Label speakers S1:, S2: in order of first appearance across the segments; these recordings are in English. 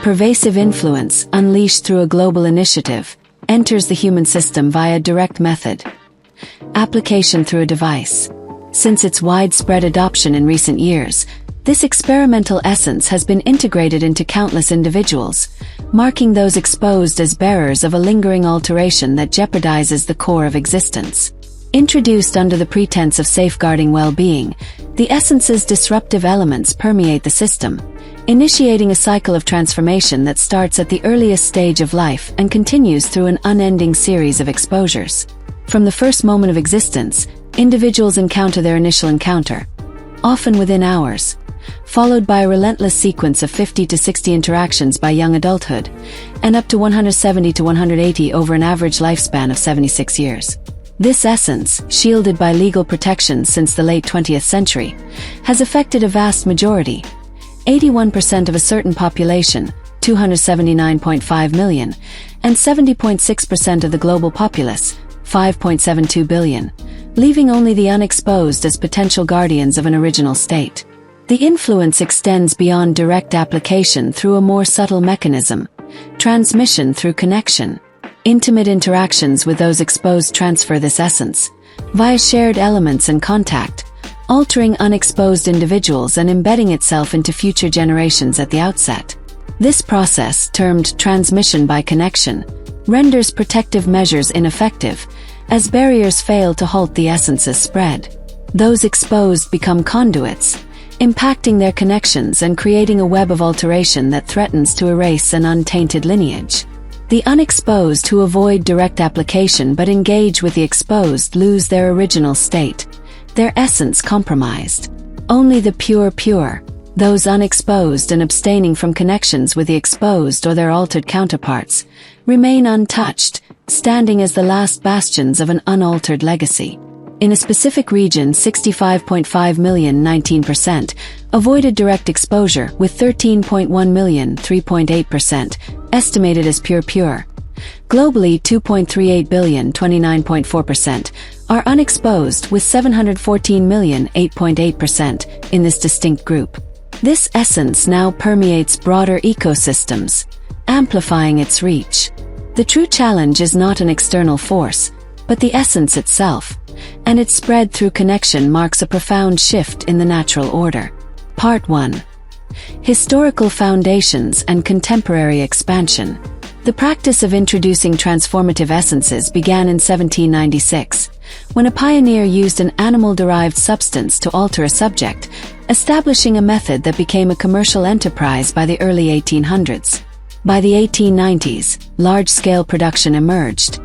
S1: pervasive influence, unleashed through a global initiative, enters the human system via direct method. Application through a device. Since its widespread adoption in recent years, this experimental essence has been integrated into countless individuals, marking those exposed as bearers of a lingering alteration that jeopardizes the core of existence. Introduced under the pretense of safeguarding well-being, the essence's disruptive elements permeate the system, initiating a cycle of transformation that starts at the earliest stage of life and continues through an unending series of exposures. From the first moment of existence, individuals encounter their initial encounter, often within hours, followed by a relentless sequence of 50 to 60 interactions by young adulthood, and up to 170 to 180 over an average lifespan of 76 years. This essence, shielded by legal protections since the late 20th century, has affected a vast majority, 81% of a certain population, 279.5 million, and 70.6% of the global populace, 5.72 billion, leaving only the unexposed as potential guardians of an original state. The influence extends beyond direct application through a more subtle mechanism: transmission through connection. Intimate interactions with those exposed transfer this essence, via shared elements and contact, altering unexposed individuals and embedding itself into future generations at the outset. This process, termed transmission by connection, renders protective measures ineffective, as barriers fail to halt the essence's spread. Those exposed become conduits, impacting their connections and creating a web of alteration that threatens to erase an untainted lineage. The unexposed who avoid direct application but engage with the exposed lose their original state, their essence compromised. Only the pure, those unexposed and abstaining from connections with the exposed or their altered counterparts, remain untouched, standing as the last bastions of an unaltered legacy. In a specific region, 65.5 million, 19%, avoided direct exposure, with 13.1 million, 3.8%, estimated as pure. Globally, 2.38 billion, 29.4%, are unexposed, with 714 million, 8.8%, in this distinct group. This essence now permeates broader ecosystems, amplifying its reach. The true challenge is not an external force, but the essence itself, and its spread through connection marks a profound shift in the natural order. Part 1. Historical foundations and contemporary expansion. The practice of introducing transformative essences began in 1796, when a pioneer used an animal-derived substance to alter a subject, establishing a method that became a commercial enterprise by the early 1800s. By the 1890s, large-scale production emerged,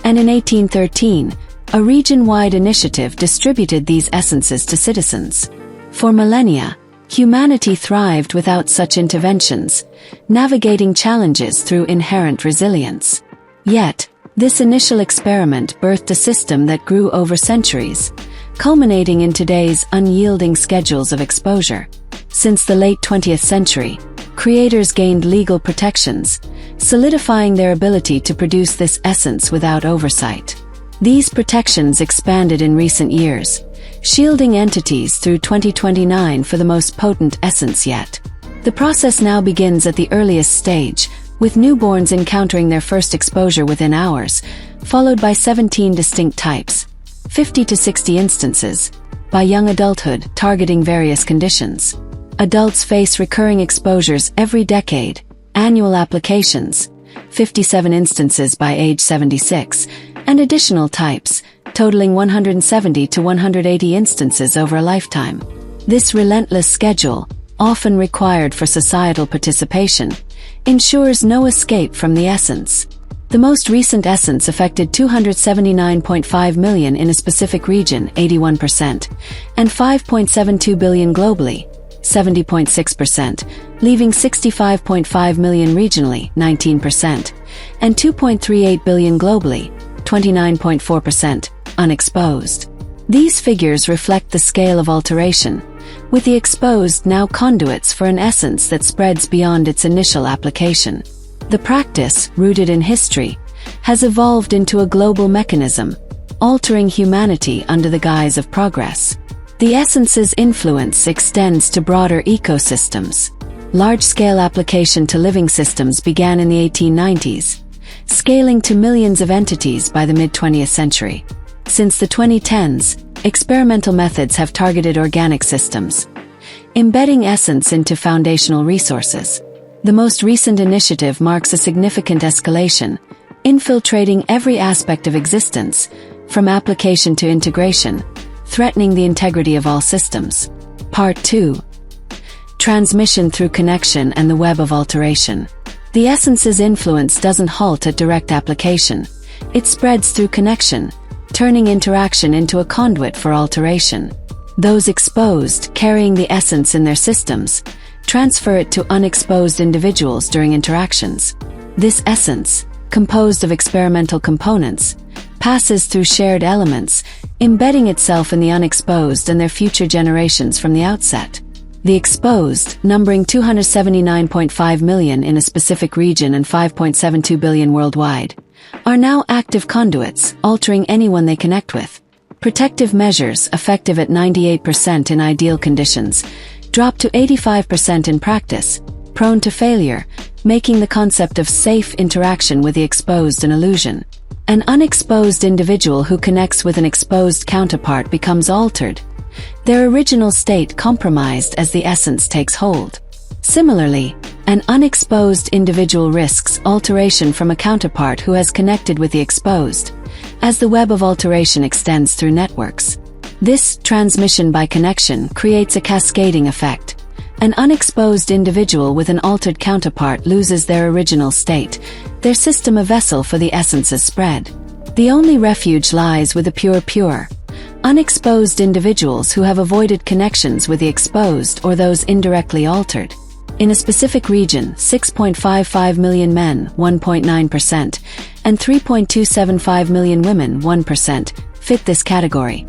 S1: and in 1813, a region-wide initiative distributed these essences to citizens. For millennia, humanity thrived without such interventions, navigating challenges through inherent resilience. Yet, this initial experiment birthed a system that grew over centuries, culminating in today's unyielding schedules of exposure. Since the late 20th century, creators gained legal protections, solidifying their ability to produce this essence without oversight. These protections expanded in recent years, shielding entities through 2029 for the most potent essence yet. The process now begins at the earliest stage, with newborns encountering their first exposure within hours, followed by 17 distinct types, 50 to 60 instances, by young adulthood, targeting various conditions. Adults face recurring exposures every decade, annual applications, 57 instances by age 76, and additional types, totaling 170 to 180 instances over a lifetime. This relentless schedule, often required for societal participation, ensures no escape from the essence. The most recent essence affected 279.5 million in a specific region, 81%, and 5.72 billion globally, 70.6%, leaving 65.5 million regionally, 19%, and 2.38 billion globally, 29.4%, unexposed. These figures reflect the scale of alteration, with the exposed now conduits for an essence that spreads beyond its initial application. The practice, rooted in history, has evolved into a global mechanism, altering humanity under the guise of progress. The essence's influence extends to broader ecosystems. large-scale application to living systems began in the 1890s, scaling to millions of entities by the mid-20th century. Since the 2010s, experimental methods have targeted organic systems, embedding essence into foundational resources. The most recent initiative marks a significant escalation, infiltrating every aspect of existence, from application to integration, threatening the integrity of all systems. Part 2. Transmission through connection and the web of alteration. The essence's influence doesn't halt at direct application. It spreads through connection, turning interaction into a conduit for alteration. Those exposed, carrying the essence in their systems, transfer it to unexposed individuals during interactions. This essence, composed of experimental components, passes through shared elements, embedding itself in the unexposed and their future generations from the outset. The exposed, numbering 279.5 million in a specific region and 5.72 billion worldwide, are now active conduits, altering anyone they connect with. Protective measures, effective at 98% in ideal conditions, drop to 85% in practice, prone to failure, making the concept of safe interaction with the exposed an illusion. An unexposed individual who connects with an exposed counterpart becomes altered, their original state compromised as the essence takes hold. Similarly, an unexposed individual risks alteration from a counterpart who has connected with the exposed, as the web of alteration extends through networks. This transmission by connection creates a cascading effect. An unexposed individual with an altered counterpart loses their original state, their system a vessel for the essence's spread. The only refuge lies with the pure, unexposed individuals who have avoided connections with the exposed or those indirectly altered. In a specific region, 6.55 million men, 1.9%, and 3.275 million women, 1%, fit this category.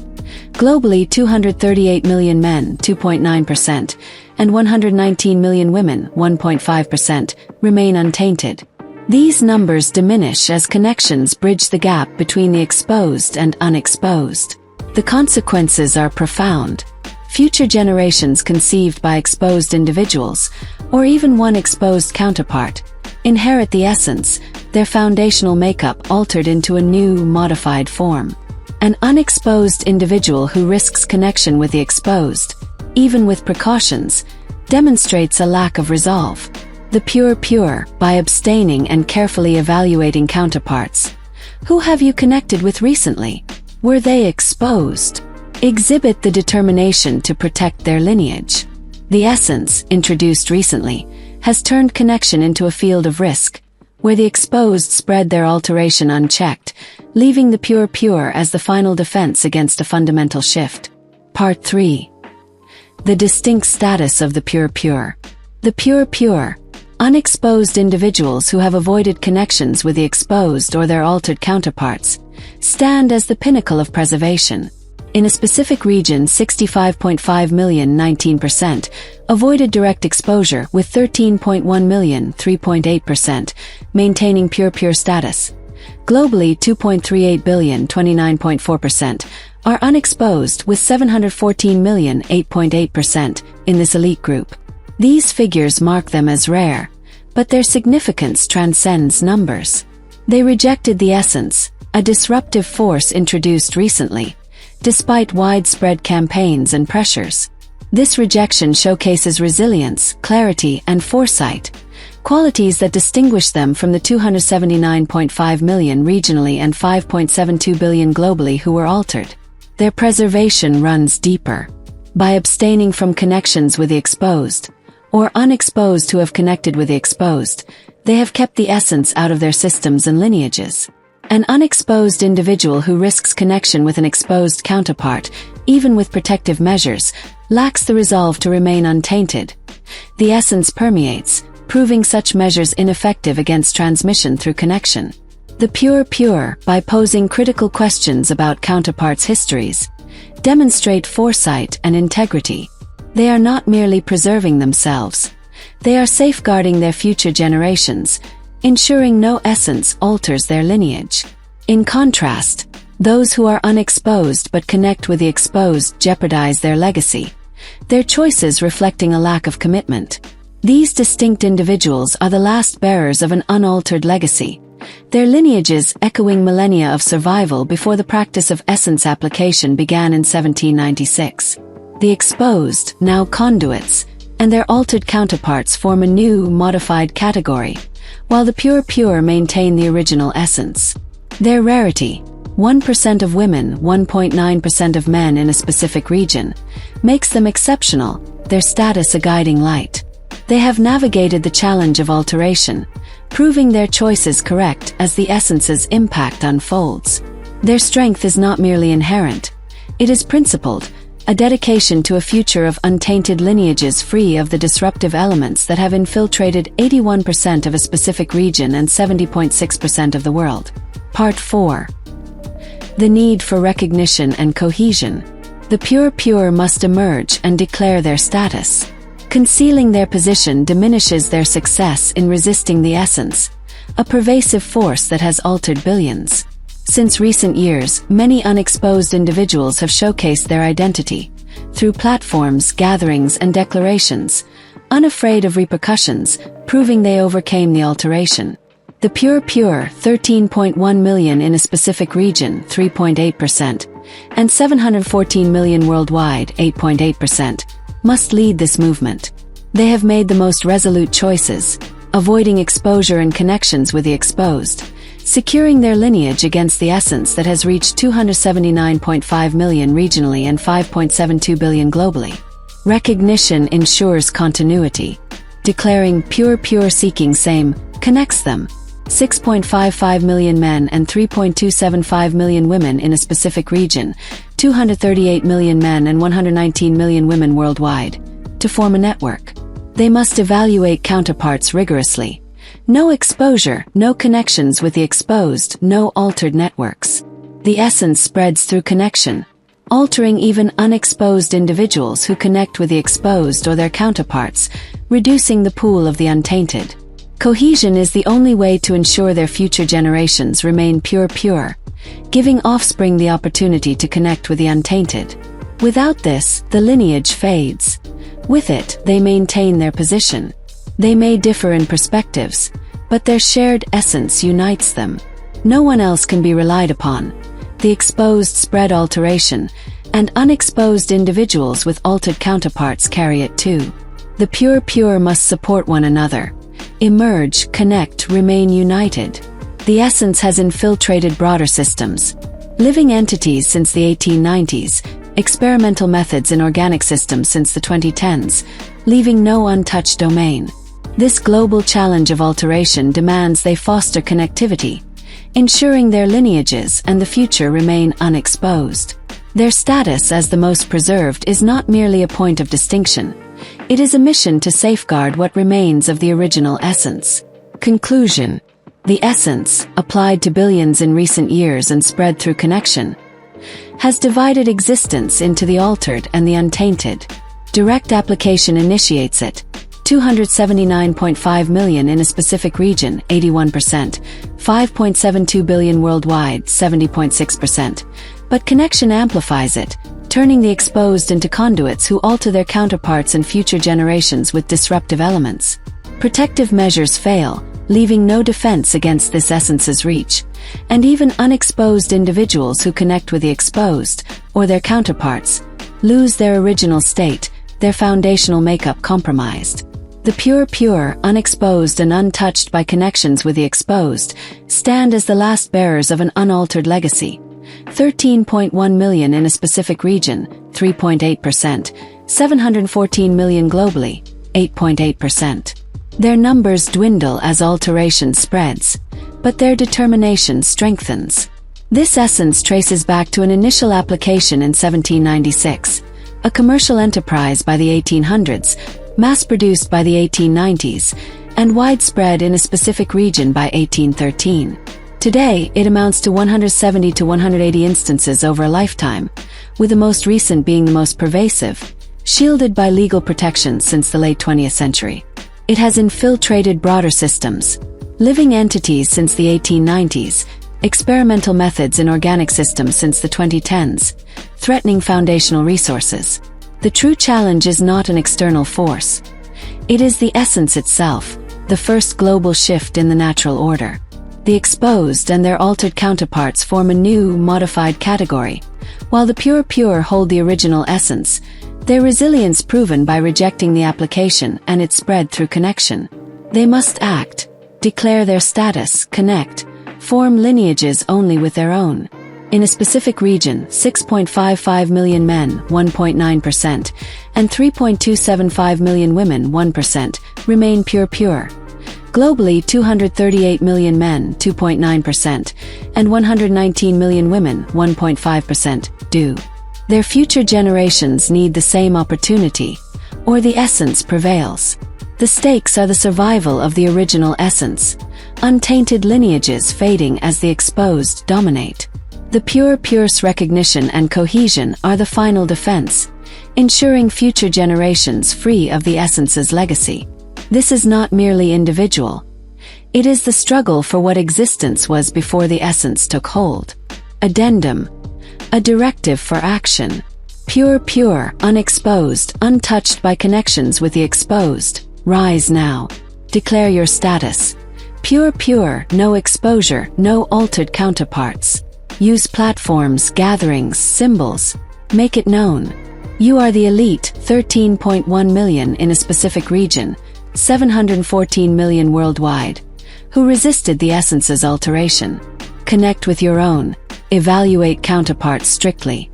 S1: Globally, 238 million men, 2.9%, and 119 million women, 1.5%, remain untainted. These numbers diminish as connections bridge the gap between the exposed and unexposed. The consequences are profound. Future generations conceived by exposed individuals, or even one exposed counterpart, inherit the essence, their foundational makeup altered into a new, modified form. An unexposed individual who risks connection with the exposed, even with precautions, demonstrates a lack of resolve. The pure, by abstaining and carefully evaluating counterparts. Who have you connected with recently? Were they exposed? Exhibit the determination to protect their lineage. The essence, introduced recently, has turned connection into a field of risk, where the exposed spread their alteration unchecked, leaving the pure as the final defense against a fundamental shift. Part 3. The distinct status of the pure. The pure, unexposed individuals who have avoided connections with the exposed or their altered counterparts, stand as the pinnacle of preservation. In a specific region, 65.5 million, 19%, avoided direct exposure, with 13.1 million, 3.8%, maintaining pure status. Globally, 2.38 billion, 29.4%, are unexposed, with 714 million, 8.8%, in this elite group. These figures mark them as rare, but their significance transcends numbers. They rejected the essence, a disruptive force introduced recently, despite widespread campaigns and pressures. This rejection showcases resilience, clarity, and foresight, qualities that distinguish them from the 279.5 million regionally and 5.72 billion globally who were altered. Their preservation runs deeper. By abstaining from connections with the exposed, or unexposed who have connected with the exposed, they have kept the essence out of their systems and lineages. An unexposed individual who risks connection with an exposed counterpart, even with protective measures, lacks the resolve to remain untainted. The essence permeates, proving such measures ineffective against transmission through connection. The pure, by posing critical questions about counterparts' histories, demonstrate foresight and integrity. They are not merely preserving themselves. They are safeguarding their future generations, ensuring no essence alters their lineage. In contrast, those who are unexposed but connect with the exposed jeopardize their legacy, their choices reflecting a lack of commitment. These distinct individuals are the last bearers of an unaltered legacy, their lineages echoing millennia of survival before the practice of essence application began in 1796. The exposed, now conduits, and their altered counterparts form a new, modified category, while the pure maintain the original essence. Their rarity, 1% of women, 1.9% of men in a specific region, makes them exceptional, their status a guiding light. They have navigated the challenge of alteration, proving their choices correct as the essence's impact unfolds. Their strength is not merely inherent, it is principled, a dedication to a future of untainted lineages free of the disruptive elements that have infiltrated 81% of a specific region and 70.6% of the world. Part 4. The need for recognition and cohesion. The pure must emerge and declare their status. Concealing their position diminishes their success in resisting the essence, a pervasive force that has altered billions. Since recent years, many unexposed individuals have showcased their identity through platforms, gatherings, and declarations, unafraid of repercussions, proving they overcame the alteration. The pure 13.1 million in a specific region, 3.8%, and 714 million worldwide, 8.8%, must lead this movement. They have made the most resolute choices, avoiding exposure and connections with the exposed, securing their lineage against the essence that has reached 279.5 million regionally and 5.72 billion globally. Recognition ensures continuity. Declaring pure seeking same connects them. 6.55 million men and 3.275 million women in a specific region, 238 million men and 119 million women worldwide, to form a network. They must evaluate counterparts rigorously. No exposure, no connections with the exposed, no altered networks. The essence spreads through connection, altering even unexposed individuals who connect with the exposed or their counterparts, reducing the pool of the untainted. Cohesion is the only way to ensure their future generations remain pure, giving offspring the opportunity to connect with the untainted. Without this, the lineage fades. With it, they maintain their position. They may differ in perspectives, but their shared essence unites them. No one else can be relied upon. The exposed spread alteration, and unexposed individuals with altered counterparts carry it too. The pure must support one another. Emerge, connect, remain united. The essence has infiltrated broader systems. Living entities since the 1890s, experimental methods in organic systems since the 2010s, leaving no untouched domain. This global challenge of alteration demands they foster connectivity, ensuring their lineages and the future remain unexposed. Their status as the most preserved is not merely a point of distinction. It is a mission to safeguard what remains of the original essence. Conclusion. The essence, applied to billions in recent years and spread through connection, has divided existence into the altered and the untainted. Direct application initiates it. 279.5 million in a specific region, 81%, 5.72 billion worldwide, 70.6%. But connection amplifies it, turning the exposed into conduits who alter their counterparts and future generations with disruptive elements. Protective measures fail, leaving no defense against this essence's reach, and even unexposed individuals who connect with the exposed, or their counterparts, lose their original state, their foundational makeup compromised. The pure, unexposed and untouched by connections with the exposed, stand as the last bearers of an unaltered legacy. 13.1 million in a specific region, 3.8%, 714 million globally, 8.8%. Their numbers dwindle as alteration spreads, but their determination strengthens. This essence traces back to an initial application in 1796, a commercial enterprise by the 1800s, mass-produced by the 1890s, and widespread in a specific region by 1813. Today, it amounts to 170 to 180 instances over a lifetime, with the most recent being the most pervasive, shielded by legal protections since the late 20th century. It has infiltrated broader systems, living entities since the 1890s, experimental methods in organic systems since the 2010s, threatening foundational resources. The true challenge is not an external force. It is the essence itself, the first global shift in the natural order. The exposed and their altered counterparts form a new, modified category, while the pure hold the original essence, their resilience proven by rejecting the application and its spread through connection. They must act, declare their status, connect, form lineages only with their own. In a specific region, 6.55 million men, 1.9%, and 3.275 million women, 1%, remain pure. Globally, 238 million men, 2.9%, and 119 million women, 1.5%, do. Their future generations need the same opportunity, or the essence prevails. The stakes are the survival of the original essence, untainted lineages fading as the exposed dominate. The pure's recognition and cohesion are the final defense, ensuring future generations free of the essence's legacy. This is not merely individual. It is the struggle for what existence was before the essence took hold. Addendum. A directive for action. Pure, unexposed, untouched by connections with the exposed. Rise now. Declare your status. Pure, no exposure, no altered counterparts. Use platforms, gatherings, symbols. Make it known. You are the elite, 13.1 million in a specific region, 714 million worldwide, who resisted the essence's alteration. Connect with your own. Evaluate counterparts strictly.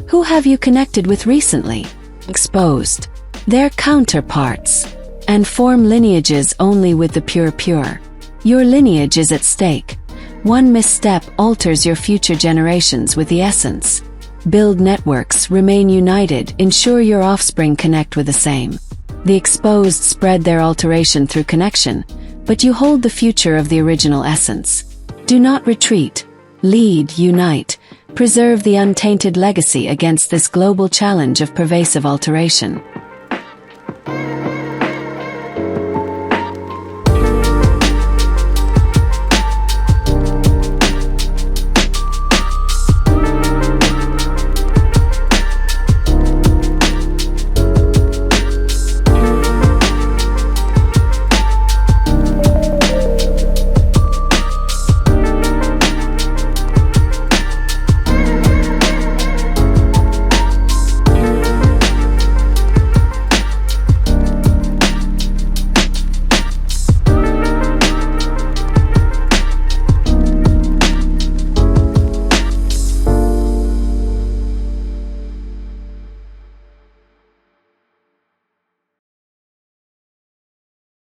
S1: Who have you connected with recently? Exposed. Their counterparts. And form lineages only with the pure. Your lineage is at stake. One misstep alters your future generations with the essence. Build networks, remain united, ensure your offspring connect with the same. The exposed spread their alteration through connection, but you hold the future of the original essence. Do not retreat. Lead, unite, preserve the untainted legacy against this global challenge of pervasive alteration.